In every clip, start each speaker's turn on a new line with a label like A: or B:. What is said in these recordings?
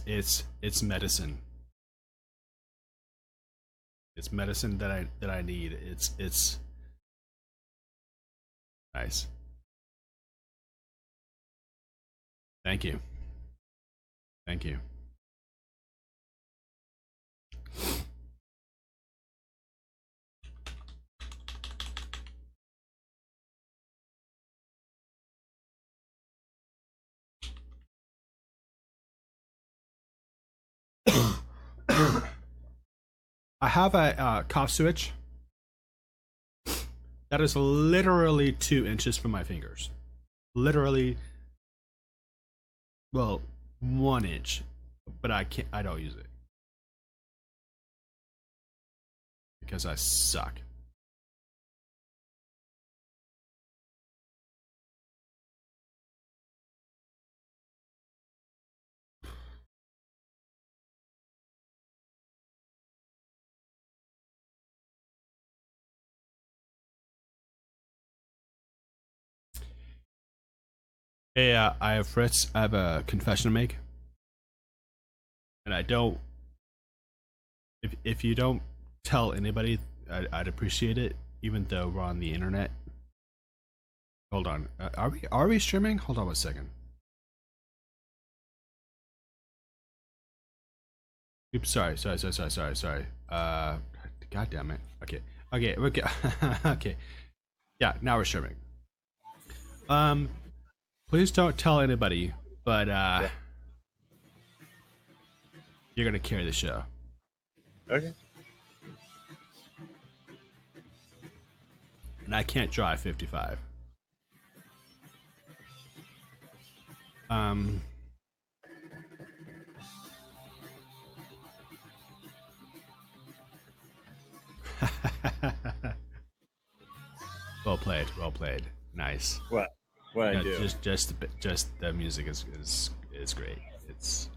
A: it's medicine. It's medicine that I need. It's nice. Thank you. Thank you. I have a cough switch that is literally 2 inches from my fingers. Literally, well, 1 inch, but I can't. I don't use it because I suck. Hey, I have Fritz. I have a confession to make, and I don't. If you don't tell anybody, I'd appreciate it. Even though we're on the internet. Hold on. Are we streaming? Hold on 1 second. Oops. Sorry. God damn it. Okay. Okay. Yeah. Now we're streaming. Please don't tell anybody, but
B: Yeah.
A: you're gonna carry the show.
B: Okay.
A: And I can't drive 55. Um. Well played. Well played. Nice.
B: What? What
A: Yeah,
B: I do?
A: just the music is great. It's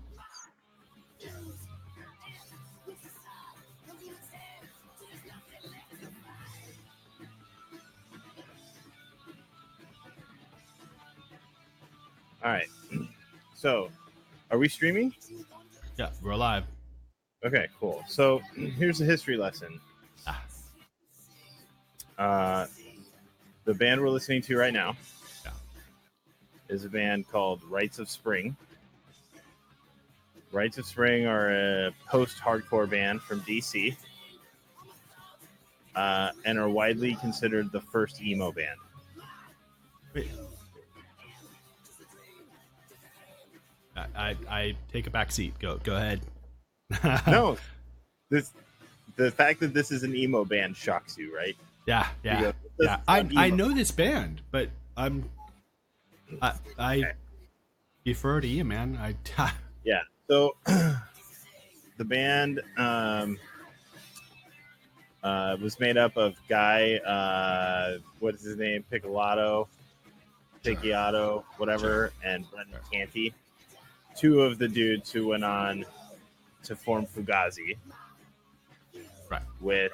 B: All right. So, are we streaming?
A: yeah, we're alive.
B: Okay, cool. So here's a history lesson.
A: Ah,
B: The band we're listening to right now
A: yeah.
B: is a band called Rites of Spring. Rites of Spring are a post-hardcore band from DC, and are widely considered the first emo band.
A: Wait. I take a back seat. Go ahead.
B: No, the fact that this is an emo band shocks you, right?
A: Yeah. I know this band, but I
B: Okay.
A: defer to you, man.
B: Yeah. So the band was made up of Guy, what is his name? Picciotto, whatever, and Brendan Canty. Two of the dudes who went on to form Fugazi,
A: Right.
B: with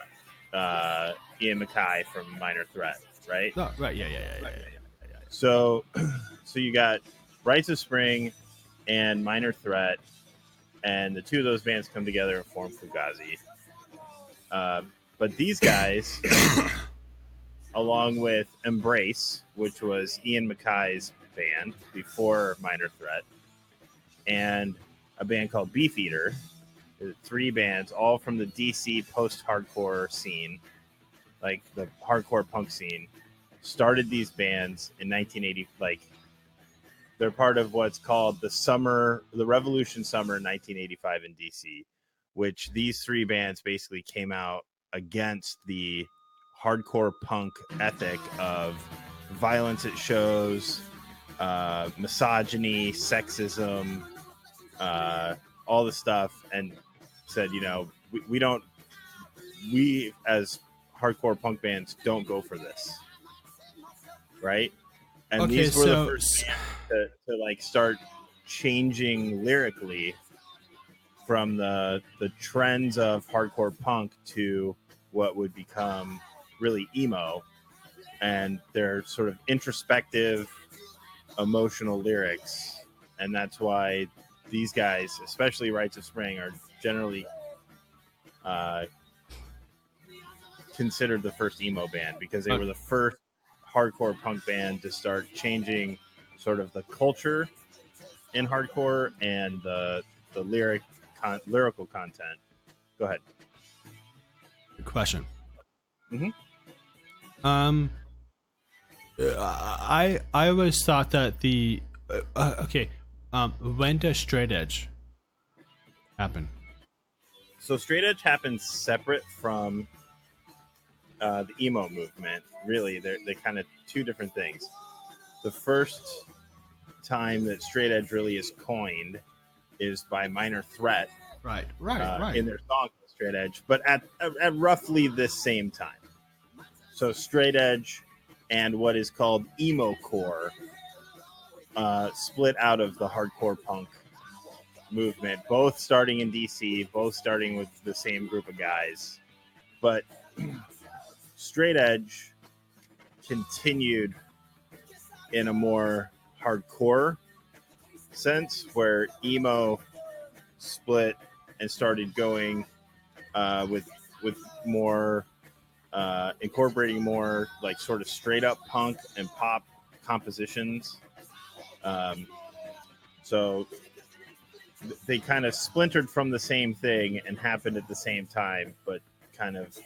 B: Ian MacKaye from Minor Threat, right?
A: No, right. Yeah.
B: So you got Rites of Spring and Minor Threat, and the two of those bands come together and form Fugazi. But these guys, along with Embrace, which was Ian MacKaye's band before Minor Threat, and a band called Beefeater, three bands, all from the DC post-hardcore scene, like the hardcore punk scene, started these bands in 1980. Like, they're part of what's called the Revolution Summer 1985 in DC, which these three bands basically came out against the hardcore punk ethic of violence at shows, misogyny, sexism, all the stuff, and said, we as hardcore punk bands don't go for this, right? And
A: Okay,
B: these were
A: so
B: the first bands to like start changing lyrically from the trends of hardcore punk to what would become really emo, and their sort of introspective, emotional lyrics, and that's why these guys, especially Rites of Spring, are generally considered the first emo band because they were the first hardcore punk band to start changing sort of the culture in hardcore and the lyrical content. Go ahead.
A: Good question.
B: Mm-hmm.
A: I always thought that the okay. When does straight edge happen?
B: So straight edge happens separate from the emo movement. Really, they're kind of two different things. The first time that straight edge really is coined is by Minor Threat,
A: Right.
B: in their song Straight Edge, but at roughly the same time. So straight edge and what is called emo core split out of the hardcore punk movement, both starting in DC, both starting with the same group of guys. But straight edge continued in a more hardcore sense, where emo split and started going with more incorporating more like sort of straight up punk and pop compositions. So they kind of splintered from the same thing and happened at the same time, but kind of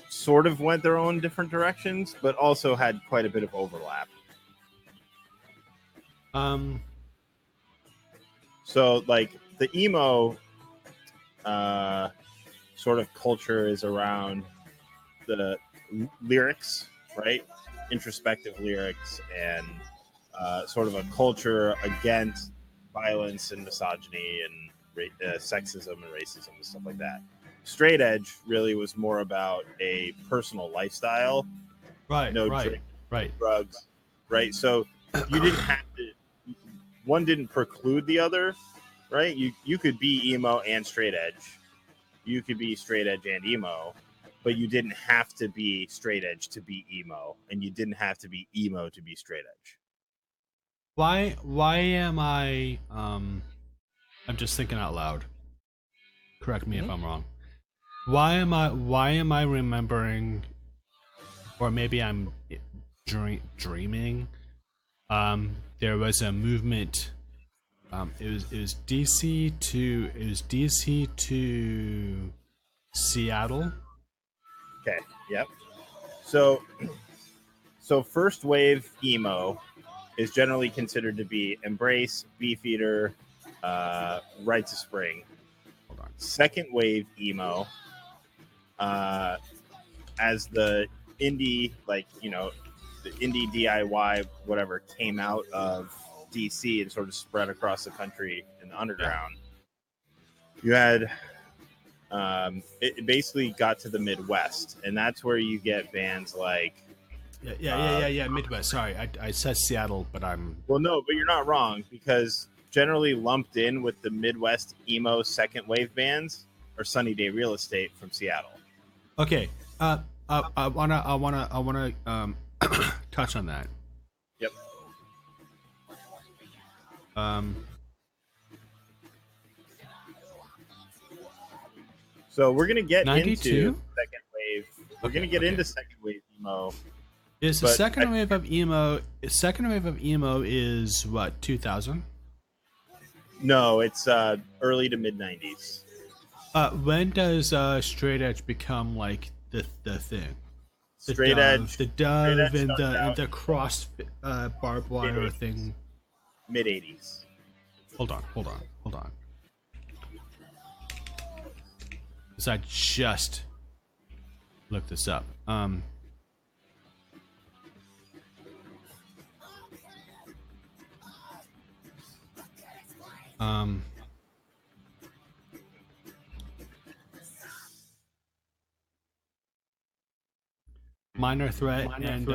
B: sort of went their own different directions, but also had quite a bit of overlap. So like the emo sort of culture is around the lyrics, right? Introspective lyrics and sort of a culture against violence and misogyny and sexism and racism and stuff like that. Straight edge really was more about a personal lifestyle.
A: Right.
B: No
A: right.
B: drink,
A: Right.
B: drugs, right? So you didn't have to. One didn't preclude the other, right? You could be emo and straight edge. You could be straight edge and emo, but you didn't have to be straight edge to be emo, and you didn't have to be emo to be straight edge.
A: Why am I I'm just thinking out loud. Correct me if I'm wrong. Why am I remembering, or maybe I'm dreaming, there was a movement, it was DC to Seattle.
B: Okay. Yep. So first wave emo is generally considered to be Embrace, Beefeater, Rites of Spring.
A: Hold on.
B: Second wave emo, as the indie, like, the indie DIY, whatever, came out of DC and sort of spread across the country in the underground. You had, it basically got to the Midwest, and that's where you get bands like,
A: Yeah, Midwest. Sorry, I said Seattle, but
B: Well, no, but you're not wrong, because generally lumped in with the Midwest emo second wave bands are Sunny Day Real Estate from Seattle.
A: Okay. I wanna touch on that.
B: Yep. So we're gonna get
A: 92?
B: into second wave. We're gonna get into second wave emo.
A: Is the second wave of emo? Second wave of emo is what, 2000?
B: No, it's early to mid 90s.
A: When does straight edge become like the thing?
B: Straight edge,
A: the dove,
B: edge
A: and
B: started
A: the cross barbed wire
B: Mid-80s.
A: thing.
B: Mid 80s.
A: Hold on. Because I just looked this up. Minor Threat and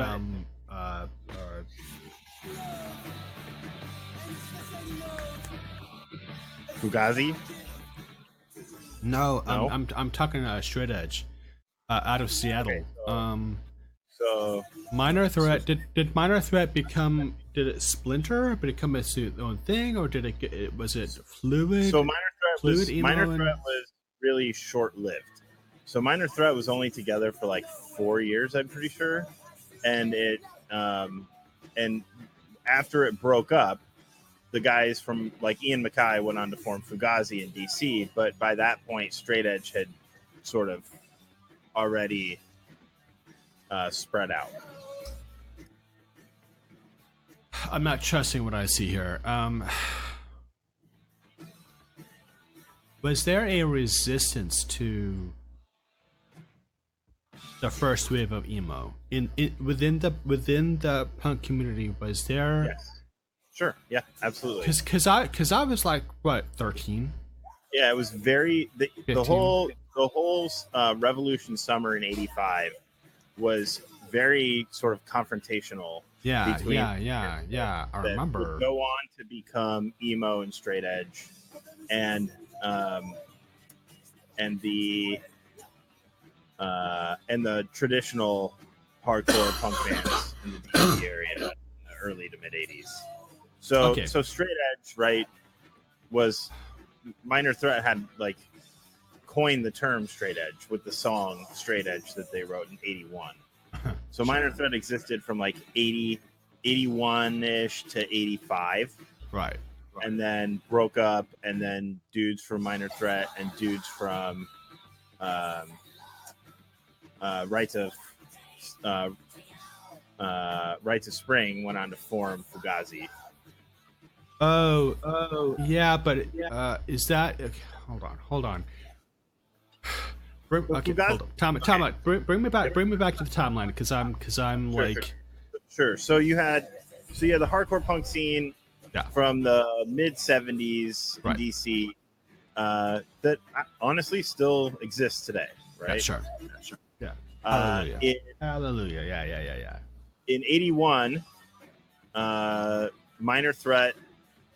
B: Fugazi.
A: no,
B: No?
A: I'm talking straight edge, out of Seattle.
B: Okay, so
A: Minor Threat did Minor Threat become it splinter, but it come as its own thing, or did was it fluid?
B: So Minor
A: emo
B: Threat was really short lived. So Minor Threat was only together for like 4 years, I'm pretty sure, and and after it broke up, the guys from like Ian MacKaye went on to form Fugazi in DC, but by that point, Straight Edge had sort of already spread out.
A: I'm not trusting what I see here. Was there a resistance to the first wave of emo within the punk community? Was there?
B: Yes. Sure. Yeah. Absolutely.
A: Because I was like, what, 13?
B: Yeah, it was very the whole Revolution Summer in '85 was very sort of confrontational.
A: Yeah. I remember.
B: Would go on to become emo and Straight Edge, and the traditional hardcore punk bands in the DC area in the early to mid '80s. So Straight Edge, right, was Minor Threat had like coined the term Straight Edge with the song Straight Edge that they wrote in '81. So Minor Threat existed from like 81-ish to 85.
A: Right.
B: And then broke up, and then dudes from Minor Threat and dudes from Rites of Spring went on to form Fugazi.
A: Oh, yeah, but is that? Okay, hold on. Hold on. Time out. Bring me back to the timeline because I'm like.
B: Sure. So you had the hardcore punk scene from the mid '70s in DC that honestly still exists today, right?
A: Yeah, sure. Yeah. Hallelujah. Yeah.
B: In '81, Minor Threat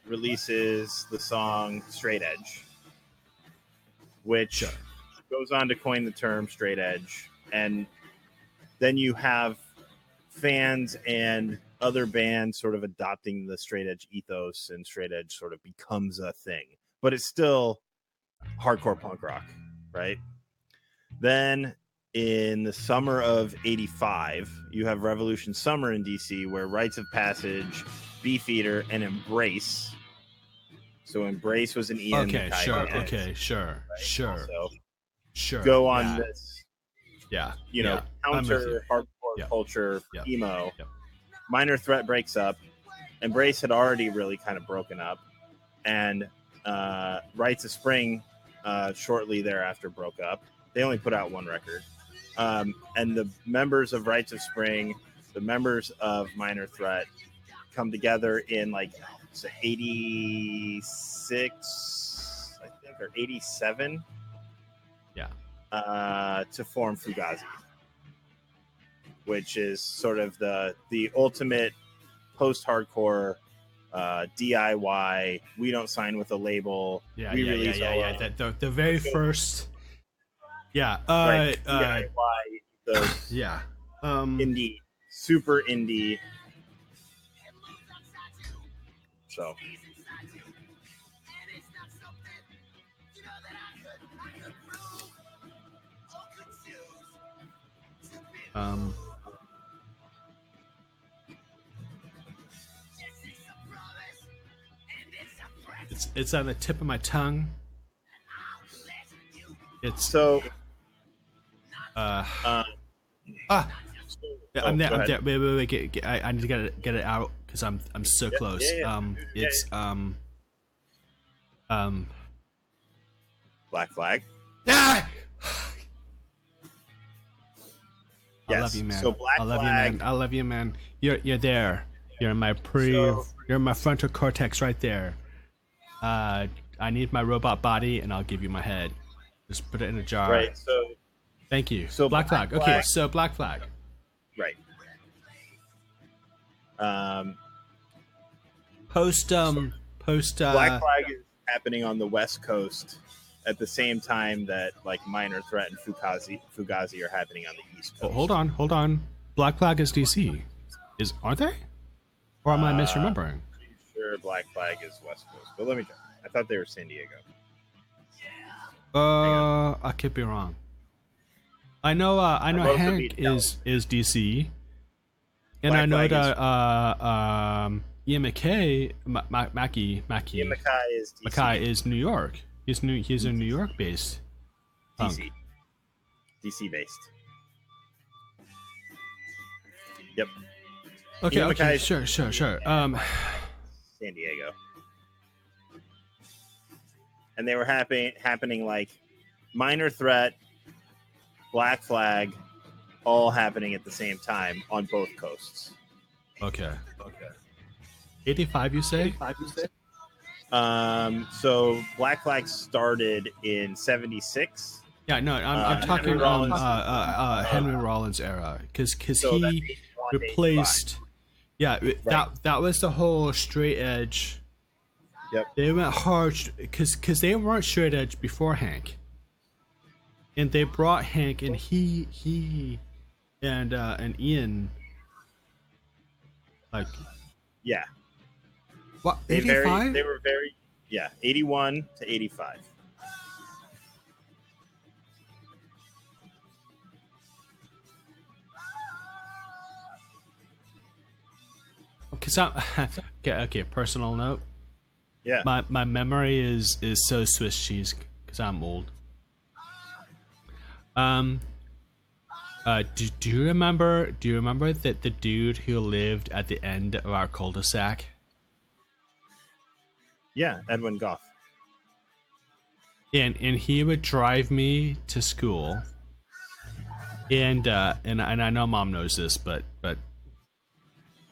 B: releases the song Straight Edge, which goes on to coin the term Straight Edge. And then you have fans and other bands sort of adopting the Straight Edge ethos, and Straight Edge sort of becomes a thing. But it's still hardcore punk rock, right? Then in the summer of '85, you have Revolution Summer in DC, where Rites of Passage, Beefeater, and Embrace. So Embrace was an Ian MacKaye band,
A: okay, sure.
B: Go on this, counter hardcore culture, emo.
A: Yep.
B: Minor Threat breaks up. Embrace had already really kind of broken up, and Rites of Spring shortly thereafter broke up. They only put out one record. And the members of Rites of Spring, the members of Minor Threat, come together in like 86, I think, or 87.
A: Yeah.
B: To form Fugazi, which is sort of the ultimate post-hardcore DIY. We don't sign with a label. We release
A: the very first. Yeah.
B: DIY. Indie, super indie. So.
A: It's on the tip of my tongue. It's
B: so.
A: I'm there. Wait. I need to get it out because I'm so close. It's
B: Black Flag.
A: Ah!
B: Yes.
A: I love you, man.
B: So Black Flag.
A: I love you, man. You're there. You're in my you're in my frontal cortex right there. I need my robot body, and I'll give you my head. Just put it in a jar.
B: Right. So.
A: Thank you.
B: So
A: Black Flag. Okay. So Black Flag.
B: Right.
A: Post.
B: Black Flag is happening on the West Coast at the same time that like Minor Threat and Fugazi are happening on the East Coast.
A: Oh, hold on. Black Flag is DC. Aren't they? Or am I misremembering?
B: Pretty sure Black Flag is West Coast, but let me check. I thought they were San Diego.
A: I could be wrong. I know
B: both would
A: Hank
B: be
A: is DC, and
B: Black
A: I know
B: Flag
A: that
B: is-
A: Ian McKay, Mackie,
B: Ian Mackay is DC.
A: Mackay is New York. He's a New York based.
B: DC. DC based. Yep.
A: Okay,
B: Ian
A: okay,
B: Mackay-
A: sure.
B: San Diego. And they were happening like Minor Threat, Black Flag, all happening at the same time on both coasts.
A: Okay. 85, you say?
B: So Black Flag started in '76.
A: Yeah, no, I'm talking
B: Henry Rollins.
A: Henry Rollins era, because
B: So that's
A: he
B: 81 to 85.
A: replaced. Yeah, that was the whole straight edge.
B: Yep.
A: They went hard because they weren't straight edge before Hank, and they brought Hank, and he and Ian, like,
B: Yeah.
A: what,
B: They
A: 85?
B: were very 81 to 85.
A: Because okay, personal note.
B: Yeah.
A: My memory is so Swiss cheese because I'm old. Do you remember that the dude who lived at the end of our cul-de-sac?
B: Yeah, Edwin Goff.
A: And he would drive me to school. And I know Mom knows this, but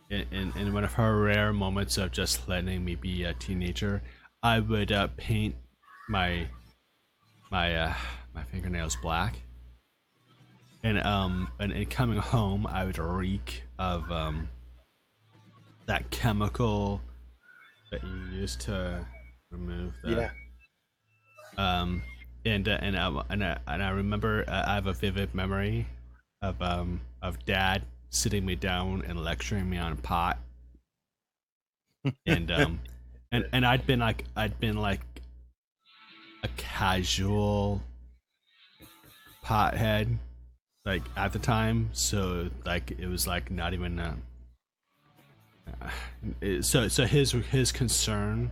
A: in one of her rare moments of just letting me be a teenager, I would paint my fingernails black, and coming home, I would reek of that chemical that you use to remove the and I remember I have a vivid memory of Dad sitting me down and lecturing me on pot, and I'd been like a casual pothead like at the time, so like it was like not even so his concern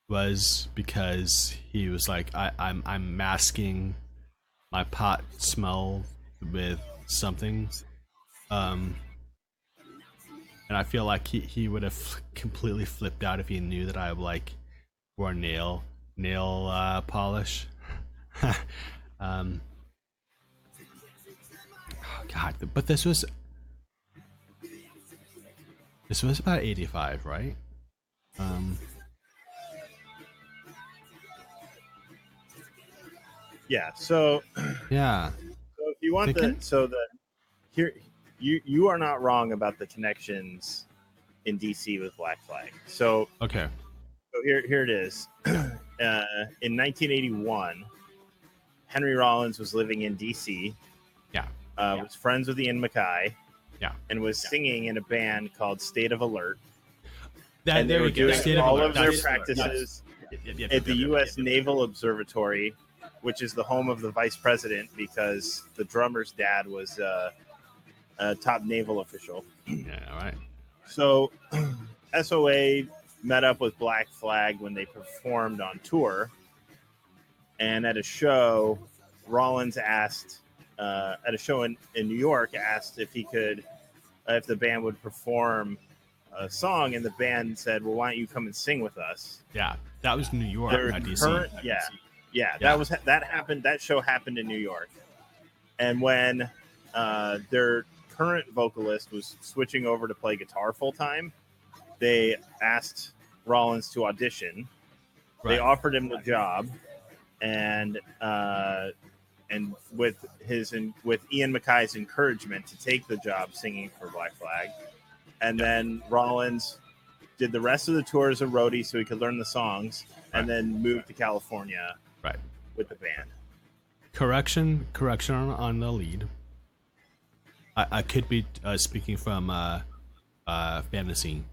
A: was because he was like I'm masking my pot smell with something, and I feel like he would have completely flipped out if he knew that I like wore nail polish. Oh God, but this was about 85, right?
B: Yeah. So
A: Yeah.
B: So if you want here you are not wrong about the connections in DC with Black Flag. So
A: Okay.
B: here it is. In 1981, Henry Rollins was living in DC.
A: Yeah.
B: Was friends with Ian Mackay.
A: Yeah.
B: And was singing in a band called State of Alert.
A: That,
B: and they
A: there
B: were
A: we go.
B: doing
A: State
B: all
A: of
B: of their
A: That's-
B: practices
A: Yep,
B: at the U.S. Naval Observatory, which is the home of the vice president, because the drummer's dad was a top naval official.
A: Yeah. All right.
B: So SOA met up with Black Flag when they performed on tour, and at a show, Rollins asked at a show in New York, asked if he could if the band would perform a song, and the band said, well, why don't you come and sing with us?
A: Yeah, that was New York,
B: Their
A: not DC.
B: That happened. That show happened in New York. And when their current vocalist was switching over to play guitar full time, they asked Rollins to audition.
A: Right.
B: They offered him the job, and with Ian Mackay's encouragement to take the job singing for Black Flag. And then Rollins did the rest of the tour as a roadie so he could learn the songs, and then moved to California with the band.
A: Correction on the lead. I could be speaking from fantasy.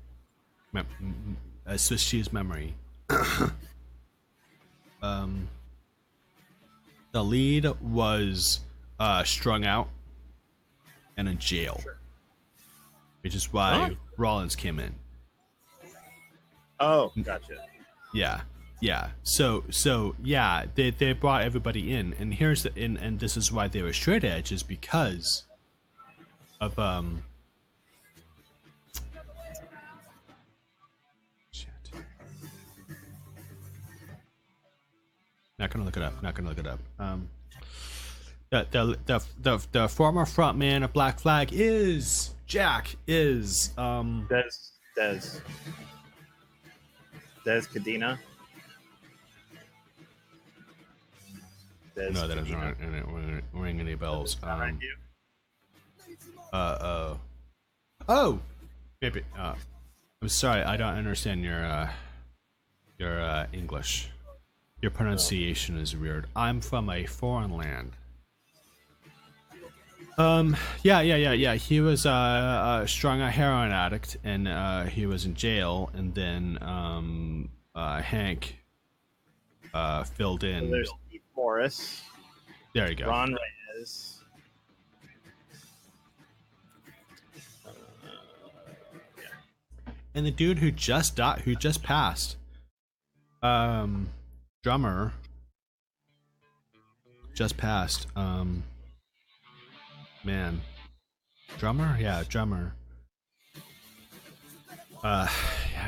A: Swiss cheese memory. The lead was strung out and in jail, which is why Rollins came in.
B: Oh, gotcha.
A: Yeah. So yeah, they brought everybody in, and here's the and this is why they were straight edge, is because of shit. Not gonna look it up. The former frontman of Black Flag is
B: Des Cadena.
A: No, that doesn't ring any bells. Oh, maybe. I'm sorry, I don't understand your English. Your pronunciation is weird. I'm from a foreign land. Yeah. He was strung a heroin addict, and he was in jail. And then Hank filled in.
B: So there's Steve Morris.
A: There you go.
B: Ron Reyes.
A: And the dude who just passed. Drummer. Just passed. Man. Drummer? Yeah, drummer. Yeah,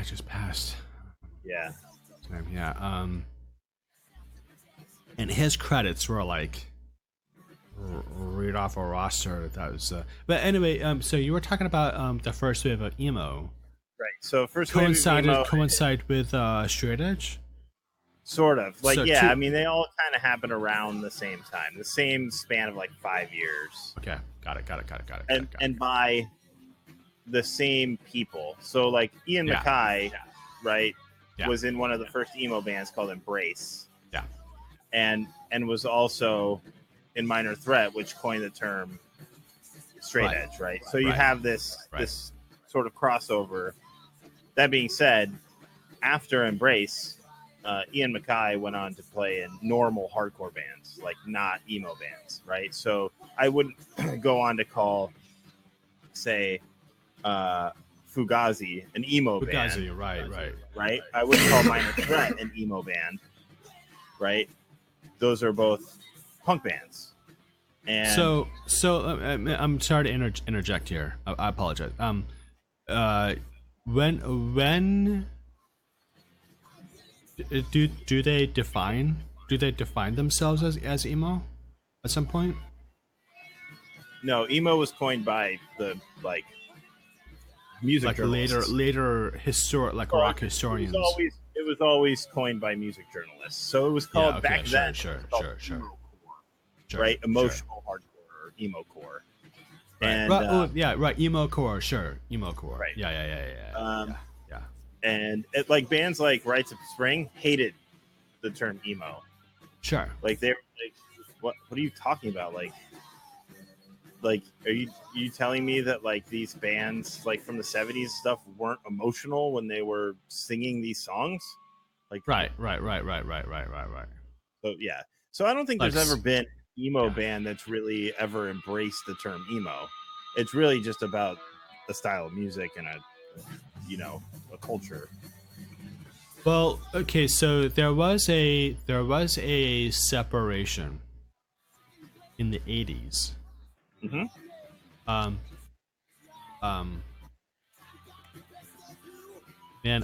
A: just passed.
B: Yeah.
A: Yeah. And his credits were like read off a roster. That was. But anyway, so you were talking about the first wave of emo.
B: Right. So first wave of emo
A: coincide with straight edge.
B: Sort of. Like,
A: So
B: yeah, I mean, they all kind of happen around the same time, the same span of like 5 years.
A: Okay, got it.
B: And by the same people. So like Ian MacKaye, right, was in one of the first emo bands called Embrace.
A: Yeah.
B: And was also in Minor Threat, which coined the term straight edge, right? So you have this sort of crossover. That being said, after Embrace, Ian MacKaye went on to play in normal hardcore bands, like not emo bands, right? So I wouldn't go on to call, say, Fugazi an emo band.
A: Fugazi, right.
B: I wouldn't call Minor Threat an emo band, right? Those are both punk bands. And
A: so I'm sorry to interject here. I apologize. When do they define themselves as emo at some point?
B: No, emo was coined by the music journalists.
A: later rock historians.
B: It was always coined by music journalists. So it was called back then.
A: Sure.
B: Right, emotional hardcore or emo core.
A: Right.
B: And
A: emo core, sure, emo core.
B: Right.
A: Yeah.
B: And bands like Rites of Spring hated the term emo.
A: Sure.
B: Like they're like, what are you talking about? Like are you telling me that like these bands like from the 70s stuff weren't emotional when they were singing these songs? Like
A: Right.
B: So yeah. So I don't think there's ever been an emo band that's really ever embraced the term emo. It's really just about a style of music and a culture.
A: Well, okay, so there was a separation in the 80s.
B: Mm-hmm.
A: Man,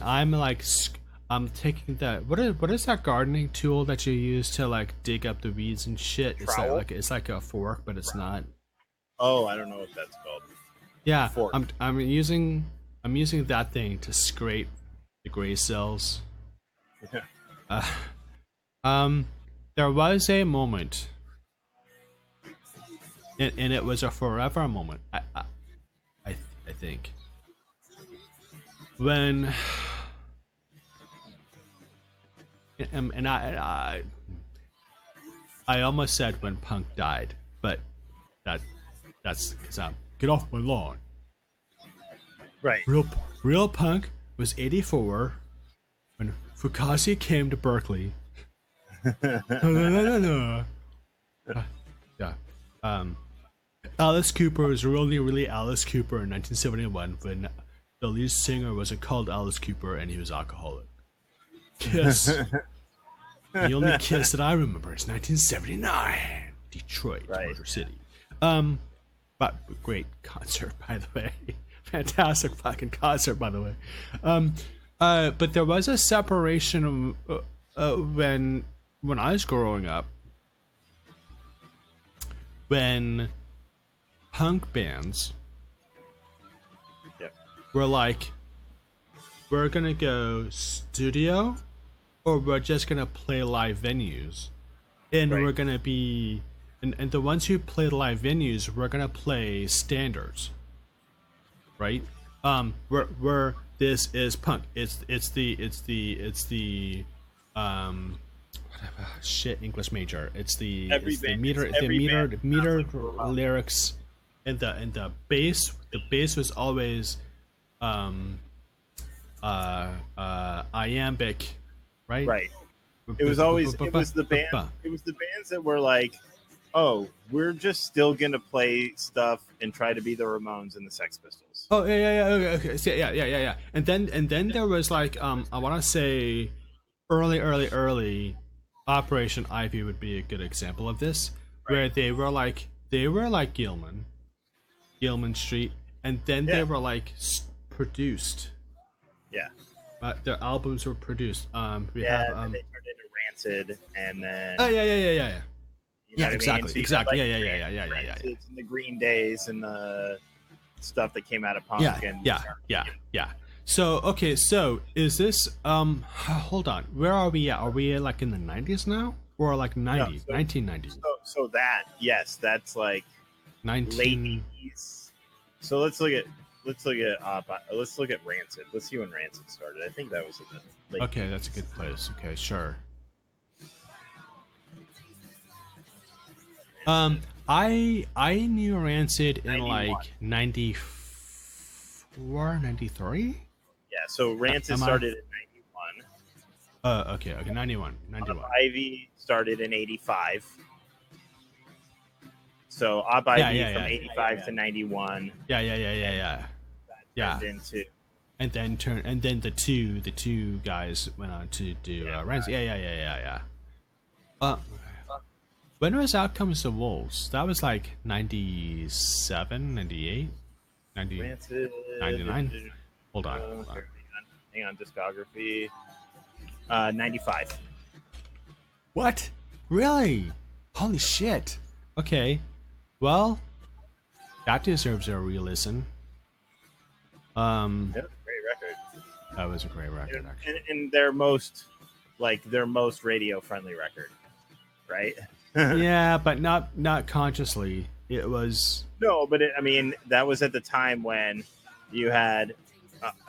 A: I'm taking that. What is that gardening tool that you use to like dig up the weeds and shit?
B: Trowel?
A: It's like a fork, but it's not.
B: Oh, I don't know what that's called.
A: Yeah,
B: Fork.
A: I'm using that thing to scrape the gray cells. There was a moment, and it was a forever moment. I think when. And I almost said when punk died, but that's because I'm get off my lawn.
B: Right.
A: Real punk was 84 when Fugazi came to Berkeley. Yeah. Alice Cooper was really Alice Cooper in 1971 when the lead singer wasn't called Alice Cooper and he was alcoholic. Kiss. The only Kiss that I remember is 1979, Detroit, Motor City. But great concert, by the way. Fantastic fucking concert, by the way. But there was a separation when I was growing up, when punk bands were like, we're gonna go studio, or we're just gonna play live venues, and we're gonna be, and the ones who play live venues, we're gonna play standards, right? Where this is punk. It's the shit English major. It's the meter lyrics, and the bass. The bass was always iambic, right?
B: Right. It was always the bands that were like, oh, we're just still gonna play stuff and try to be the Ramones and the Sex Pistols.
A: Oh okay. So, yeah. And then there was like I want to say early Operation Ivy would be a good example of this, where they were like Gilman Street, and then they were like produced.
B: Yeah.
A: Their albums were produced.
B: And then they turned into Rancid, and then
A: yeah.
B: You know
A: exactly.
B: Yeah.
A: Rancids
B: and the Green Days and the stuff that came out of punk.
A: Yeah. So okay, so is this hold on, where are we at? Are we like in the 90s now, or like 1990s?
B: So that, yes, that's like
A: 19...
B: late 80s. So let's look at Rancid. Let's see when Rancid started. I think that was in the late.
A: Okay, that's a good place. Okay, sure. I knew Rancid in 91. Like 94, 93?
B: Yeah, so Rancid started in 91.
A: Okay, 91.
B: Ivy started in 85. So Op Ivy from 85 to 91.
A: Yeah.
B: Into
A: and then the two guys went on to do Rancid. Yeah. When was Outcomes of Wolves? That was like 97, 98, 90,
B: Rancid,
A: 99. Hold on.
B: Hang on, discography. 95.
A: What? Really? Holy shit. Okay. Well, that deserves a re-listen.
B: That was a great record.
A: That was a great record, actually.
B: And their most radio friendly record, right?
A: Yeah, but not consciously. It was
B: but that was at the time when you had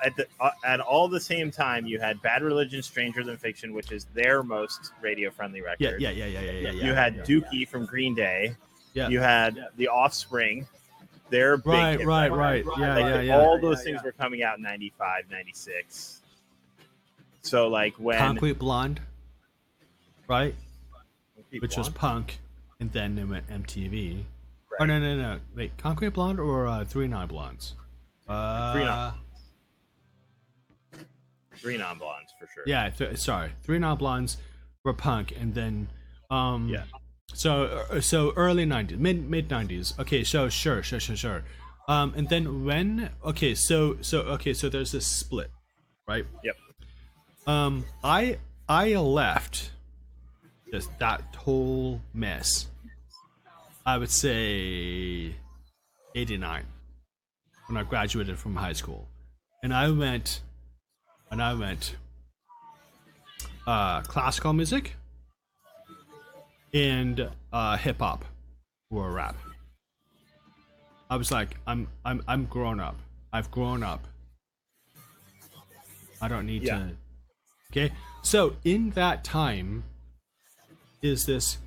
B: at all the same time you had Bad Religion, Stranger Than Fiction, which is their most radio friendly record.
A: Yeah.
B: You had Dookie from Green Day.
A: Yeah.
B: You had The Offspring. Their big hit record.
A: Right. Yeah.
B: All those things were coming out in 95, 96. So like when
A: Concrete Blonde, right? Which was
B: Blonde?
A: punk, and then it went MTV.
B: Right.
A: Oh no! Wait, Concrete Blonde or 3 Non-Blondes?
B: 3 Non-Blondes for sure.
A: Yeah, 3 Non-Blondes were punk, and then So early 90s, mid 90s. Okay, so sure. And then when so there's this split, right?
B: Yep.
A: I left that whole mess, I would say 89, when I graduated from high school, and I went classical music and hip hop or rap. I was like, I'm grown up. I've grown up. I don't need to. Okay, so in that time is this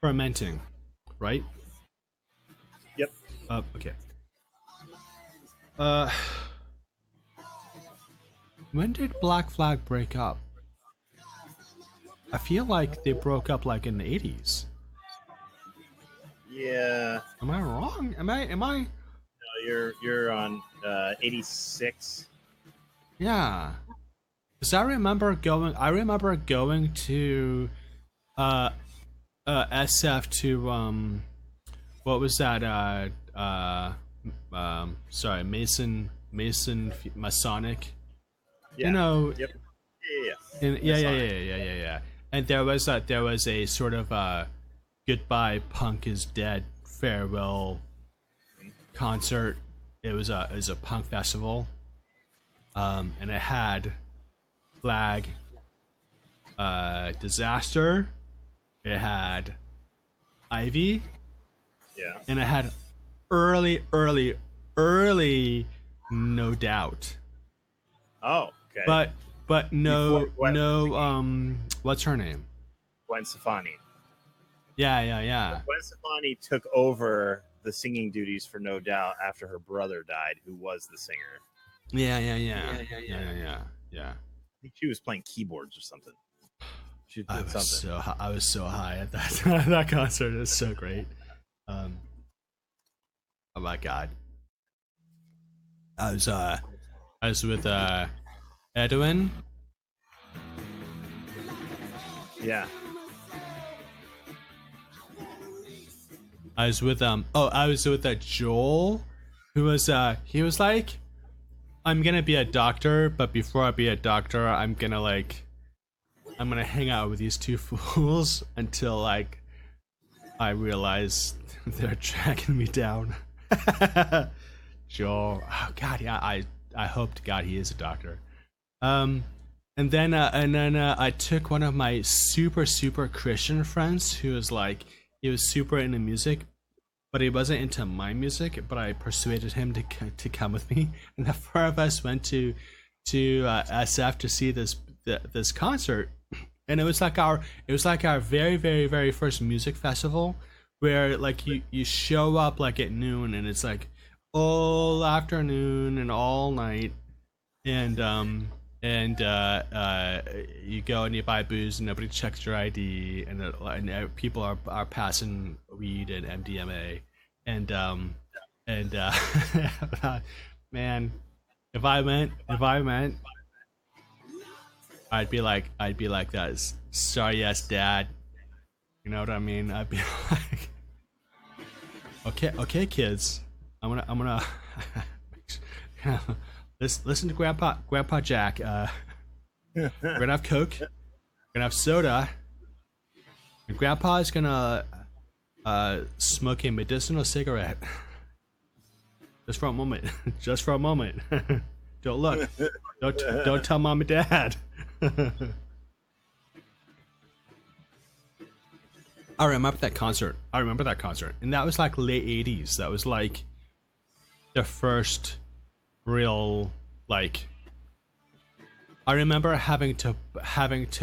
A: fermenting, right?
B: Yep.
A: Okay. when did Black Flag break up? I feel like they broke up like in the 80s.
B: Yeah.
A: Am I wrong? Am I?
B: No, you're on 86.
A: Yeah. Because I remember going to uh SF to what was that sorry, Masonic.
B: Yeah.
A: You know,
B: Yep. Yeah.
A: yeah. And there was a sort of goodbye punk is dead farewell concert. It was a punk festival. And it had Flag, Disaster, it had Ivy,
B: Yeah.
A: and it had early No Doubt.
B: Oh, okay.
A: But no
B: Before Gwen-
A: what's her name?
B: Gwen Stefani.
A: Yeah.
B: Gwen Stefani took over the singing duties for No Doubt after her brother died, who was the singer.
A: Yeah.
B: I think she was playing keyboards or something. She did
A: I was
B: something.
A: I was so high at that that concert. It was so great. Oh my god. I was with Edwin.
B: Yeah.
A: I was with Joel, who was he was like, I'm gonna be a doctor, but before I be a doctor, I'm gonna hang out with these two fools until like I realize they're tracking me down. Joel, oh god, yeah, I hope to God he is a doctor. And then I took one of my super Christian friends who was like, he was super into music, but he wasn't into my music. But I persuaded him to come with me, and the four of us went to SF to see this concert. And it was like our very first music festival, where like you show up like at noon, and it's like all afternoon and all night, and you go and you buy booze and nobody checks your ID, and people are passing weed and MDMA, and man, if I went, I'd be like that. Sorry, yes, Dad. You know what I mean? I'd be like, okay, kids. I'm gonna listen to Grandpa Jack. We're gonna have Coke. We're gonna have soda. And Grandpa's gonna smoke a medicinal cigarette. Just for a moment. Just for a moment. Don't look. Don't tell Mom and Dad. I remember that concert. And that was like late 80s. That was like the first real, like, I remember having to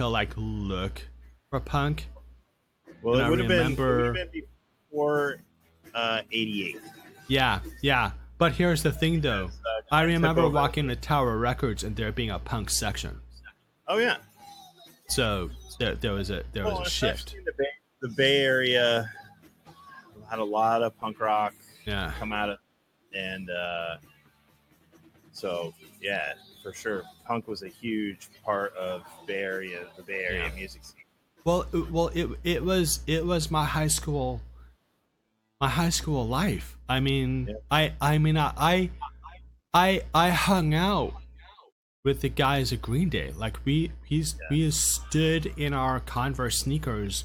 A: like look for punk.
B: Well, it would have been before 88.
A: Yeah. But here's the thing, though. I remember walking to Tower Records and there being a punk section.
B: Oh yeah.
A: So there was a shift.
B: The Bay Area had a lot of punk rock come out of, and so yeah, for sure, punk was a huge part of the Bay Area music scene. Well,
A: it was my high school life. I mean, I hung out with the guys at Green Day. Like we stood in our Converse sneakers,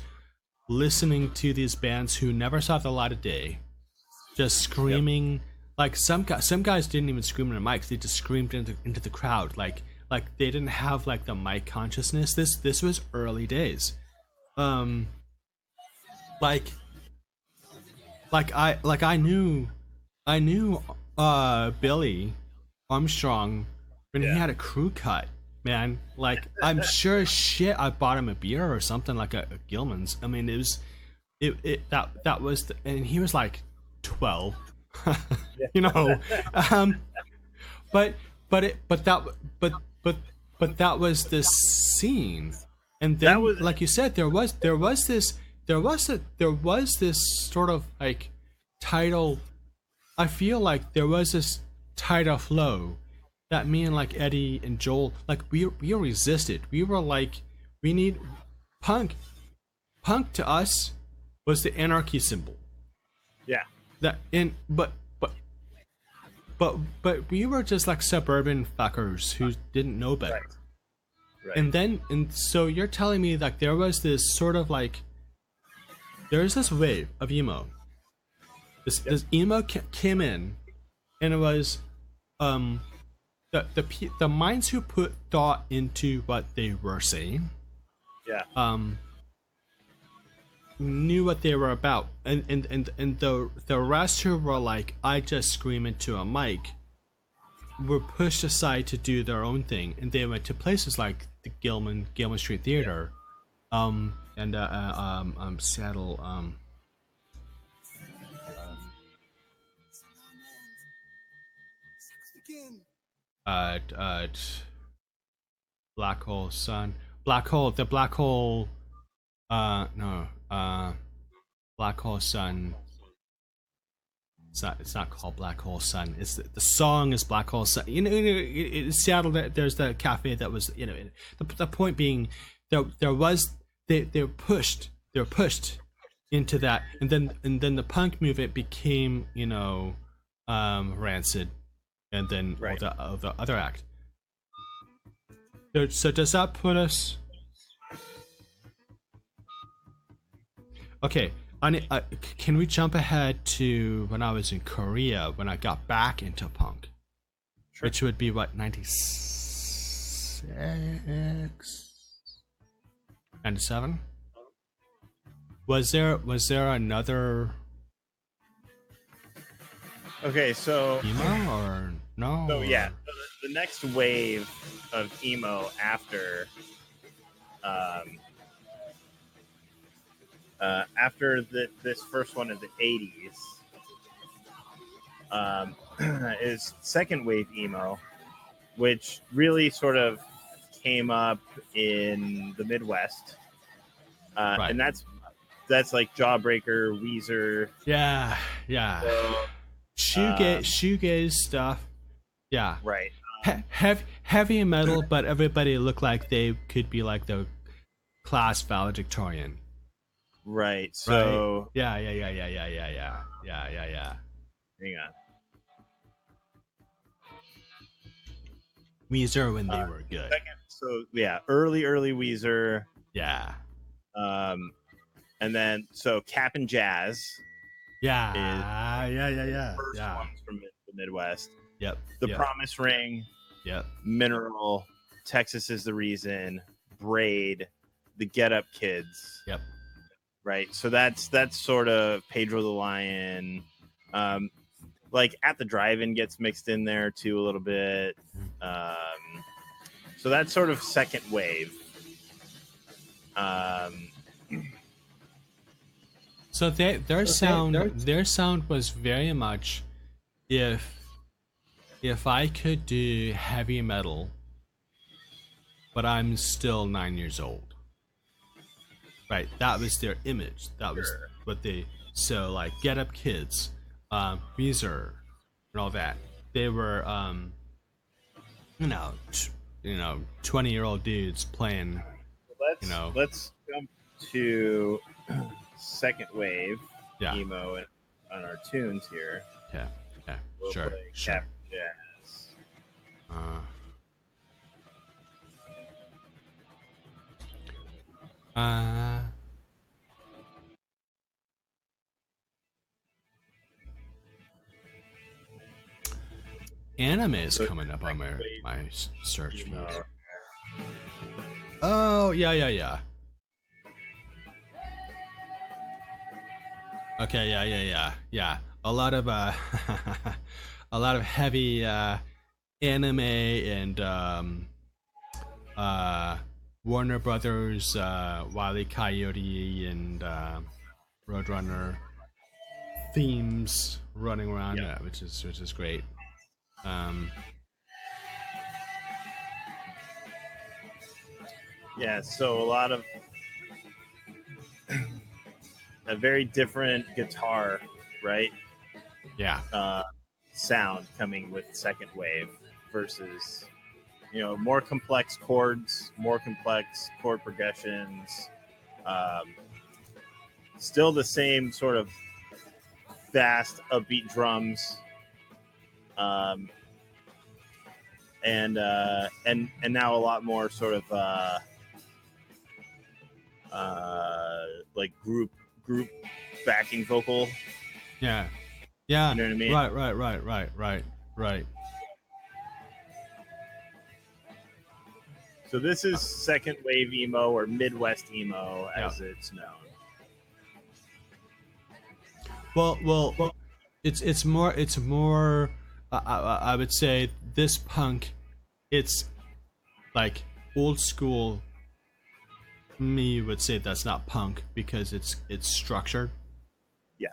A: listening to these bands who never saw the light of day, just screaming. Yep. Like some guys didn't even scream in the mics; they just screamed into the crowd. Like they didn't have like the mic consciousness. This was early days. Like I knew Billy Armstrong when he had a crew cut, man. Like I'm sure as shit I bought him a beer or something, like a Gilman's. I mean, that was and he was like 12. you know. But but that was this scene, and
B: That
A: then,
B: was
A: like you said, there was this sort of like tidal. I feel like there was this tidal flow that me and like Eddie and Joel, like we resisted. We were like, we need punk. Punk to us was the anarchy symbol.
B: yeah,
A: That in but we were just like suburban fuckers who didn't know better.
B: right, right.
A: And so you're telling me like there was this sort of like there's this wave of emo. This emo came in, and it was um the minds who put thought into what they were saying
B: Yeah,
A: knew what they were about, and the rest who were like, I just scream into a mic, were pushed aside to do their own thing, and they went to places like the Gilman Street Theater, and Seattle, Black Hole Sun, the Black Hole, no, Black Hole Sun. It's not called Black Hole Sun. It's the song is Black Hole Sun. In Seattle, there's the cafe that was, the point being, there was they were pushed into that, and then the punk movement became, Rancid, and then
B: right.
A: the other act. So does that put us? Okay. Can we jump ahead to when I was in Korea, when I got back into punk? Sure. Which would be what, 96? 97? Was there another
B: emo
A: or no?
B: So yeah, the next wave of emo after this first one in the 80s is second wave emo, which really sort of came up in the Midwest,
A: right.
B: And that's like Jawbreaker, Weezer,
A: shoegaze stuff,
B: right,
A: heavy metal, but everybody looked like they could be like the class valedictorian.
B: Right. So
A: yeah.
B: Hang on.
A: Weezer when they were good.
B: So yeah, early Weezer.
A: Yeah.
B: And then so Cap and Jazz.
A: Yeah.
B: First ones from the Midwest.
A: Yep.
B: The Promise Ring.
A: Yep.
B: Mineral. Texas is the Reason. Braid. The Get Up Kids.
A: Yep.
B: Right. So that's sort of Pedro the Lion. Like At the Drive-In gets mixed in there too a little bit. So that's sort of second wave.
A: So their sound was very much, if I could do heavy metal, but I'm still 9 years old. Right, that was their image. That was what they. So like, Get Up Kids, Weezer, and all that. They were, 20-year-old dudes playing.
B: Let's jump to second wave emo on our tunes here.
A: Yeah.
B: We'll
A: Sure.
B: play Cap Jazz.
A: Anime is coming up on my search feed. Oh yeah. Okay, yeah. A lot of a lot of heavy anime and Warner Brothers, Wile E. Coyote and Roadrunner themes running around, which is great.
B: Yeah, so a lot of a very different guitar, right?
A: Yeah.
B: Uh, Sound coming with second wave versus more complex chords, more complex chord progressions. Um, Still the same sort of fast, upbeat drums, um, and now a lot more sort of like group backing vocal.
A: Yeah. Yeah.
B: You know what I mean?
A: Right.
B: So this is second wave emo or Midwest emo,
A: Yeah.
B: as it's known.
A: Well, it's more. I would say this punk, it's like old school. Me would say that's not punk because it's structured.
B: Yeah.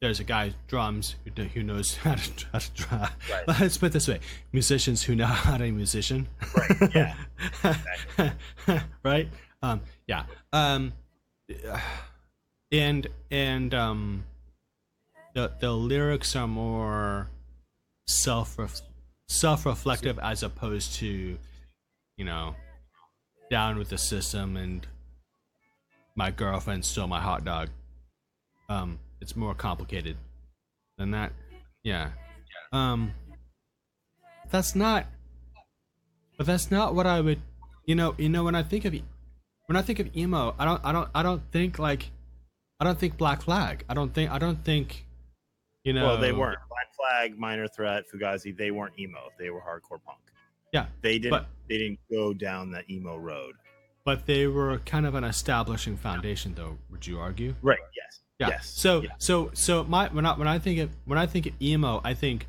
A: There's a guy drums who knows how to draw.
B: Right.
A: Let's put it this way: musicians who know how to musician.
B: Right. Yeah. Exactly.
A: Right. Yeah. And the lyrics are more self self-reflective as opposed to you know down with the system and my girlfriend stole my hot dog. It's more complicated than that. Yeah. Um, that's not. But that's not what I would. When I think of emo, I don't think like. I don't think Black Flag. I don't think.
B: Well, they weren't. Black Flag, Minor Threat, Fugazi. They weren't emo. They were hardcore punk.
A: Yeah.
B: They didn't.
A: But
B: They didn't go down that emo road.
A: but they were kind of an establishing foundation, though. Would you argue?
B: Right. Yes.
A: Yeah.
B: Yes.
A: So
B: Yeah.
A: so my when I think of emo, I think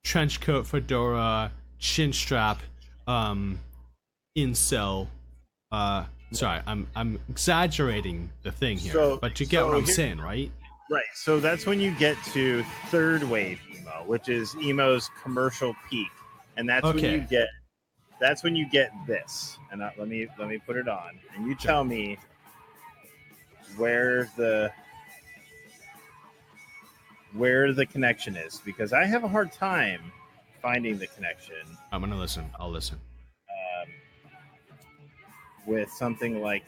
A: trench coat, fedora, chin strap, incel. Sorry, I'm exaggerating the thing here, but you get what I'm saying, right?
B: Right. So that's when you get to third wave emo, which is emo's commercial peak, and that's when you get. That's when you get this. And let me put it on, and you tell me where the connection is, because I have a hard time finding the connection.
A: I'm gonna listen. I'll listen.
B: Um, with something like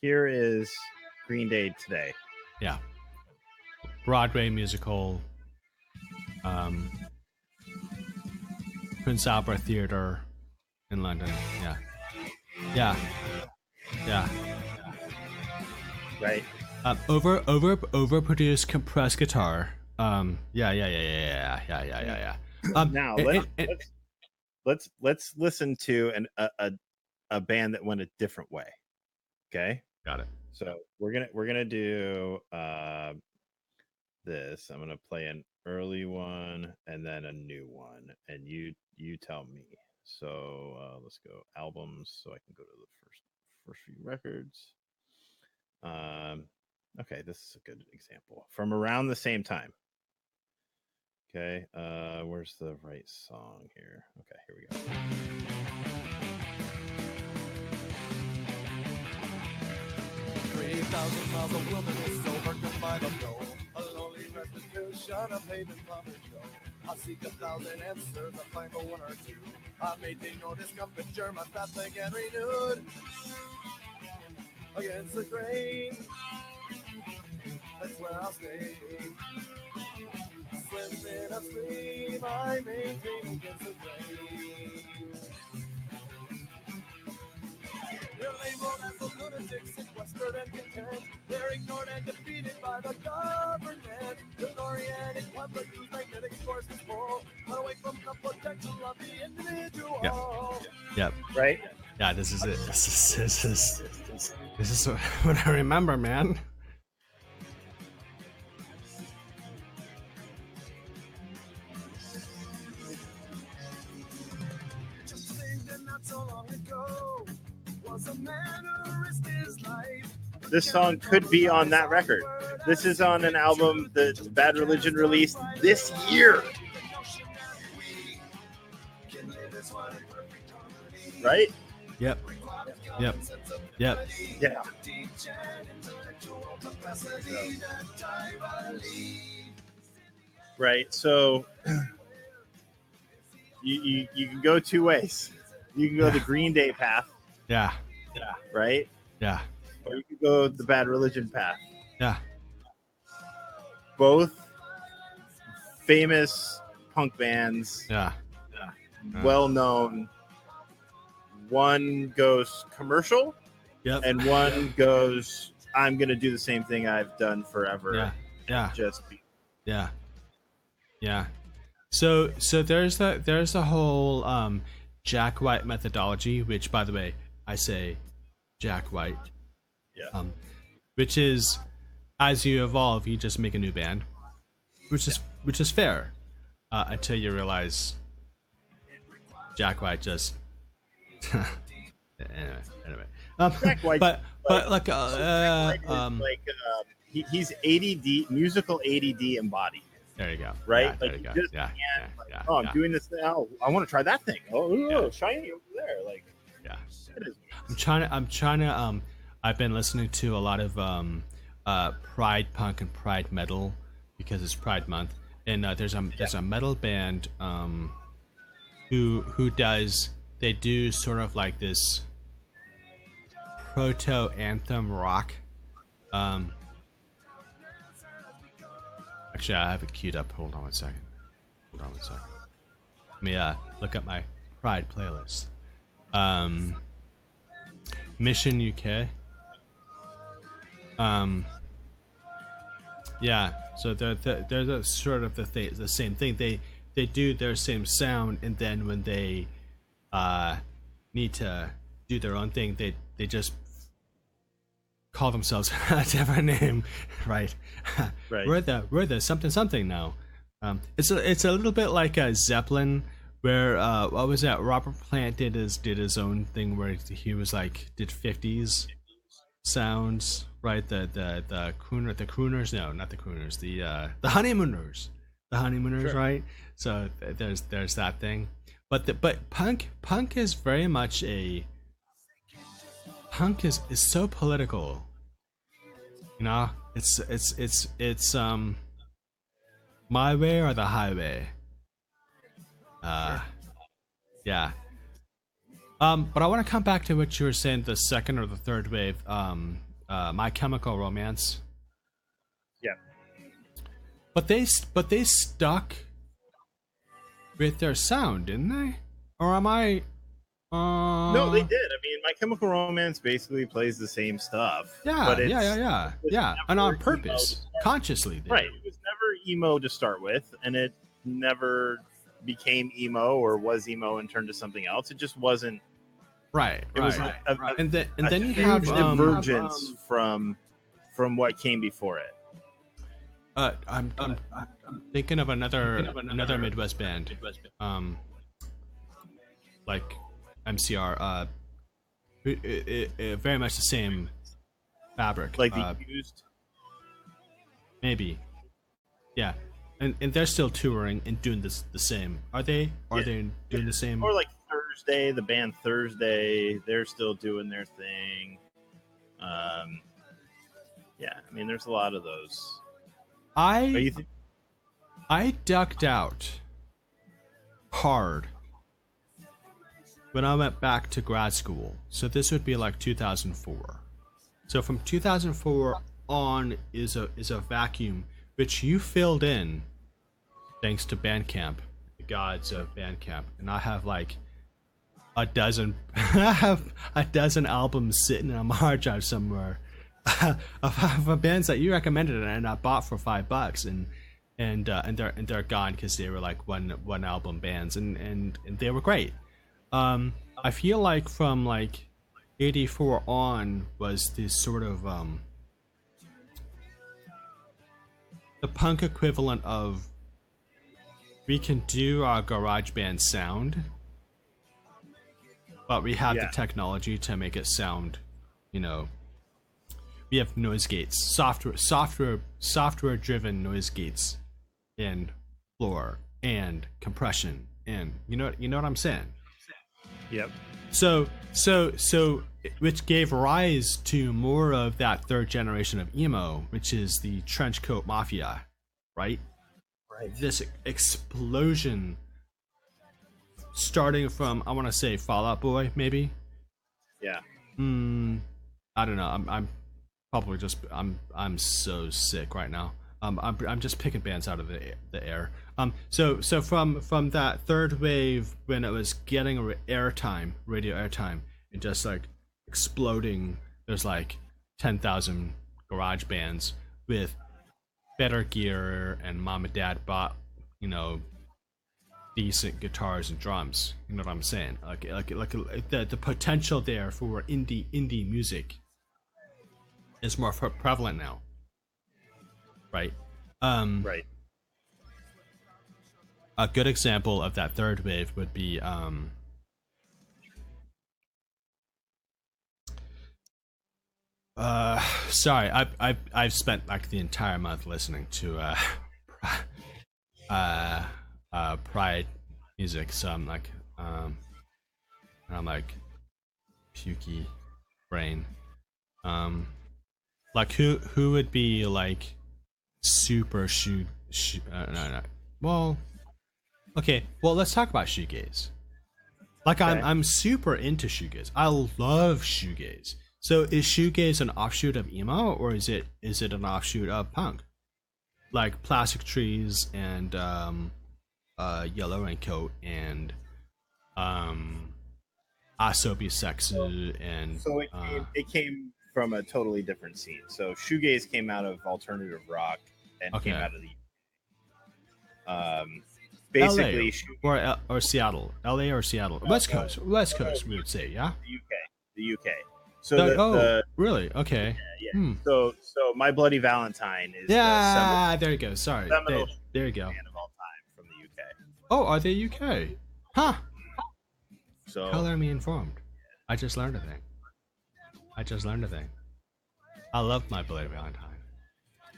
B: here is Green Day today.
A: Yeah. Broadway musical. Prince Albert Theatre in London. Yeah. Yeah. Yeah.
B: Right.
A: Overproduced compressed guitar. Yeah.
B: Now let's listen to a band that went a different way. Okay.
A: Got it.
B: So we're gonna do this. I'm gonna play an early one and then a new one, and you tell me. So let's go albums, so I can go to the first few records. Okay, this is a good example from around the same time. Okay, where's the right song here? Okay, here we go.
C: 3,000 miles of wilderness overcome by the flow. A lonely restitution, a paving plumbing show. I seek 1,000 answers, I find but one or two. I maintain no discomfiture, my path again renewed. Against the grain, that's where I'll stay. Swim in a stream, I maintain against the grain. They're labeled as a lunatic, sequestered and content. They're ignored and defeated by the government. The oriented public whose magnetic force is full, away from the protection of the individual.
A: Yep.
B: Right?
A: Yeah, this is it. This is what I remember, man.
C: Just think that not so long ago was a man who risked his life.
B: This song could be on that record. This is on an album that Bad Religion released this year. Right?
A: Yep.
B: Yeah. Right. So you can go two ways. You can go the Green Day path.
A: Yeah.
B: Right?
A: Yeah.
B: Or you can go the Bad Religion path.
A: Yeah.
B: Both famous punk bands.
A: Yeah.
B: Well known. One goes commercial.
A: Yep.
B: And one goes, I'm gonna do the same thing I've done forever.
A: Yeah.
B: Just be.
A: Yeah. So there's the whole Jack White methodology, which, by the way, I say Jack White.
B: Yeah.
A: Which is, as you evolve, you just make a new band, which is fair, until you realize Jack White just. anyway.
B: Jack White,
A: but like
B: he's ADD, musical ADD embodied.
A: There you go.
B: Right?
A: Yeah, there
B: like
A: you go.
B: you just
A: Yeah.
B: I'm doing this thing. Oh, I want to try that thing. Oh, shiny over there. Like,
A: yeah.
B: it is.
A: I'm trying to I've been listening to a lot of Pride punk and Pride metal because it's Pride month, and there's a metal band who do sort of like this proto anthem rock. Actually, I have it queued up. Hold on one second. Let me look up my Pride playlist. Mission UK. Yeah. So they're the sort of the same thing. They do their same sound, and then when they need to do their own thing, they just call themselves a different name, right?
B: Right.
A: We're the something now. It's a little bit like a Zeppelin, where what was that? Robert Plant did his own thing where he was like did 50s sounds, right? The crooners, no, not the crooners, the honeymooners, sure. Right? So there's that thing, but punk is very much punk is so political, you know. It's my way or the highway. Yeah. But I want to come back to what you were saying, the second or the third wave. My Chemical Romance.
B: Yeah.
A: But they stuck with their sound, didn't they? Or am I?
B: No, they did. I mean, My Chemical Romance basically plays the same stuff.
A: Yeah,
B: but
A: yeah, and on purpose, consciously.
B: Right. It was never emo to start with, and it never became emo or was emo and turned to something else. It just wasn't.
A: Right.
B: It was
A: and then you
B: huge
A: have
B: divergence from what came before it.
A: I'm thinking of another Midwest band, like MCR, very much the same fabric,
B: Like the Used.
A: Maybe, yeah, and they're still touring and doing this the same. Are they? Are they doing the same?
B: Or like Thursday, the band Thursday, they're still doing their thing. Yeah, I mean, there's a lot of those.
A: I ducked out hard when I went back to grad school. So this would be like 2004. So from 2004 on is a vacuum which you filled in thanks to Bandcamp, the gods of Bandcamp, and I have like a dozen albums sitting on my hard drive somewhere of bands that you recommended and I bought for $5, and they're gone because they were like one album bands, and they were great. I feel like from like 84 on was this sort of the punk equivalent of we can do our garage band sound, but we have the technology to make it sound, you know. We have noise gates, software driven noise gates in floor and compression, and you know what I'm saying.
B: Yep.
A: So which gave rise to more of that third generation of emo, which is the Trenchcoat Mafia, right?
B: Right.
A: This explosion starting from, I want to say, Fall Out Boy, maybe.
B: Yeah.
A: I don't know. I'm probably just I'm so sick right now. I'm just picking bands out of the air. So from that third wave when it was getting radio airtime, and just like exploding, there's like 10,000 garage bands with better gear, and mom and dad bought, you know, decent guitars and drums. You know what I'm saying? Like the potential there for indie music is more prevalent now, right?
B: Right.
A: A good example of that third wave would be sorry, I've spent like the entire month listening to Pride music, so I'm like pukey brain. Like who would be like super no. Well, okay. Well, let's talk about shoegaze. Like
B: Okay.
A: I'm super into shoegaze. I love shoegaze. So is shoegaze an offshoot of emo, or is it an offshoot of punk? Like Plastic Trees and Yellow Raincoat and Asobi Sexu and
B: So it came from a totally different scene. So shoegaze came out of alternative rock and came out of the basically
A: LA or Seattle, LA or Seattle, West Coast, we would say, yeah.
B: The UK. So
A: really? Okay.
B: Yeah. So My Bloody Valentine is
A: there you go. Sorry.
B: seminal
A: There you go.
B: band of all time from the UK.
A: Oh, are they UK? Huh.
B: So
A: Color me informed. I just learned a thing. I love My Bloody Valentine.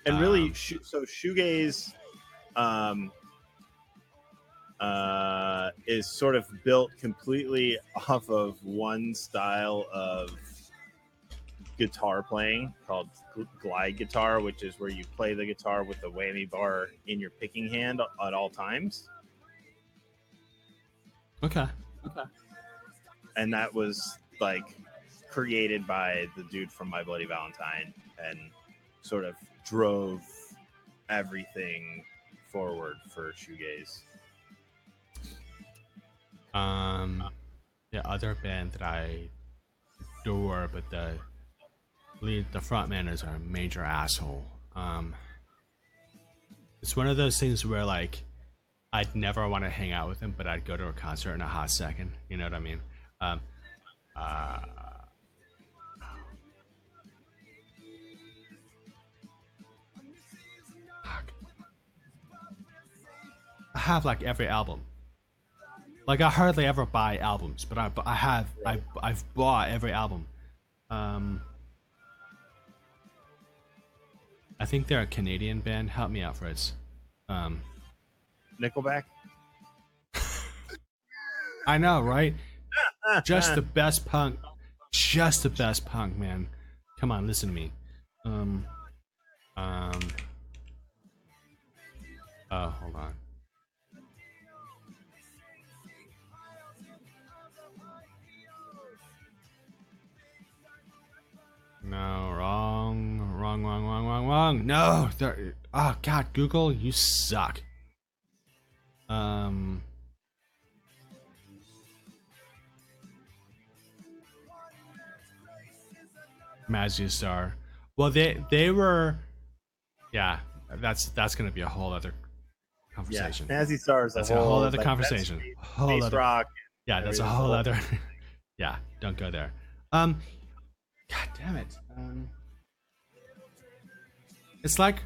B: And really, so shoegaze is sort of built completely off of one style of guitar playing called glide guitar, which is where you play the guitar with the whammy bar in your picking hand at all times.
A: Okay.
B: And that was like created by the dude from My Bloody Valentine and sort of drove everything forward for shoegaze.
A: The other band that I adore, but the frontman is a major asshole. It's one of those things where like I'd never want to hang out with him, but I'd go to a concert in a hot second. You know what I mean? I have like every album. Like I hardly ever buy albums, but I've bought every album. I think they're a Canadian band. Help me out, Fritz.
B: Nickelback.
A: I know, right? Just the best punk. Just the best punk, man. Come on, listen to me. Oh, hold on. No, wrong. No, oh God, Google, you suck. Mazzy Star. Well, they were, yeah. That's gonna be a whole other conversation.
B: Yeah, Mazzy Star is
A: that's a whole other conversation. Whole other
B: rock.
A: Yeah, that's a whole other. Yeah, don't go there. God damn it. It's like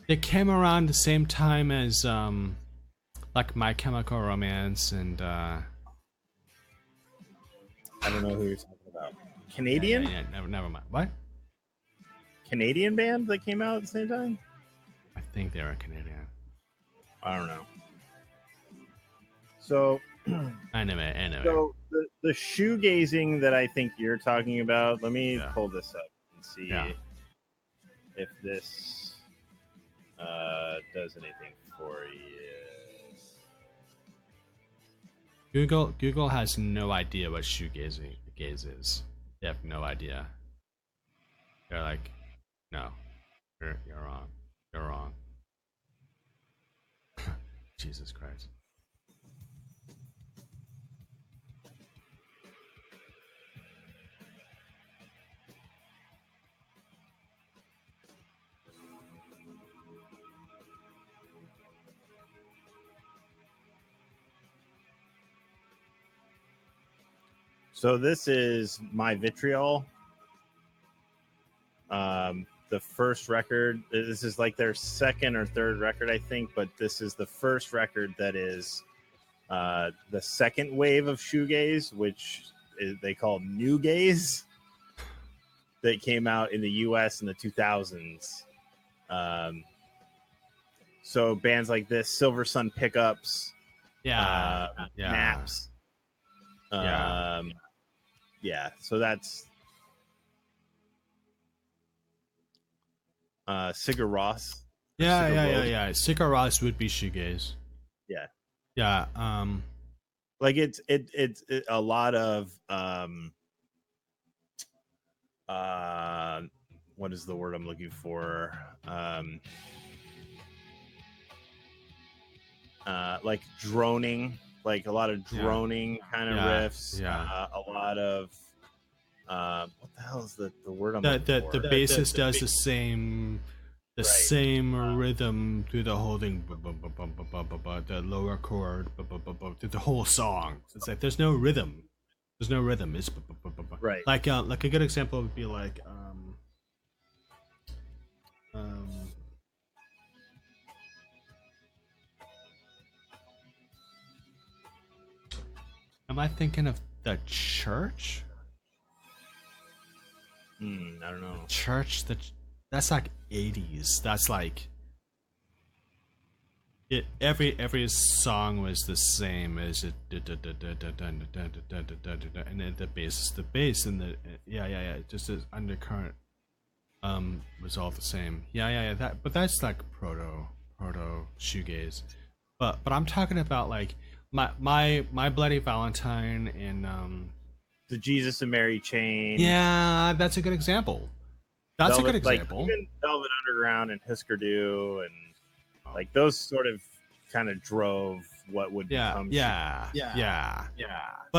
A: they came around the same time as like My Chemical Romance and
B: I don't know who you're talking about. Canadian?
A: Yeah, never mind. What?
B: Canadian band that came out at the same time?
A: I think they were Canadian.
B: I don't know. So
A: anyway.
B: So the shoegazing that I think you're talking about, let me pull this up and see if this does anything for you.
A: Google has no idea what shoegaze is. They have no idea. They're like, no, you're wrong. You're wrong. Jesus Christ.
B: So this is My Vitriol. The first record. This is like their second or third record, I think, but this is the first record that is the second wave of shoegaze, which they call new gaze, that came out in the U.S. in the 2000s. So bands like this, Silver Sun Pickups, Naps. So that's Sigur Rós.
A: Yeah. Sigur Rós would be shoegaze. Yeah.
B: Like it's a lot of what is the word I'm looking for? Like droning, like a lot of droning kind of riffs. A lot of what the hell is the word I'm looking for?
A: The bassist does the same rhythm through the whole thing, the lower chord, through the whole song. It's like there's no rhythm. It's
B: right.
A: Like a good example would be like am I thinking of The Church?
B: I don't know.
A: Church, that's like 80s. That's like it. Every song was the same as it, and then the bass is the bass, and the just as undercurrent was all the same. But that's like proto shoegaze. But I'm talking about like my Bloody Valentine and
B: the Jesus and Mary chain.
A: Yeah, that's a good example. That's a good example.
B: Like even Velvet Underground and Husker Du and like those sort of kind of drove what would become.
A: Yeah. But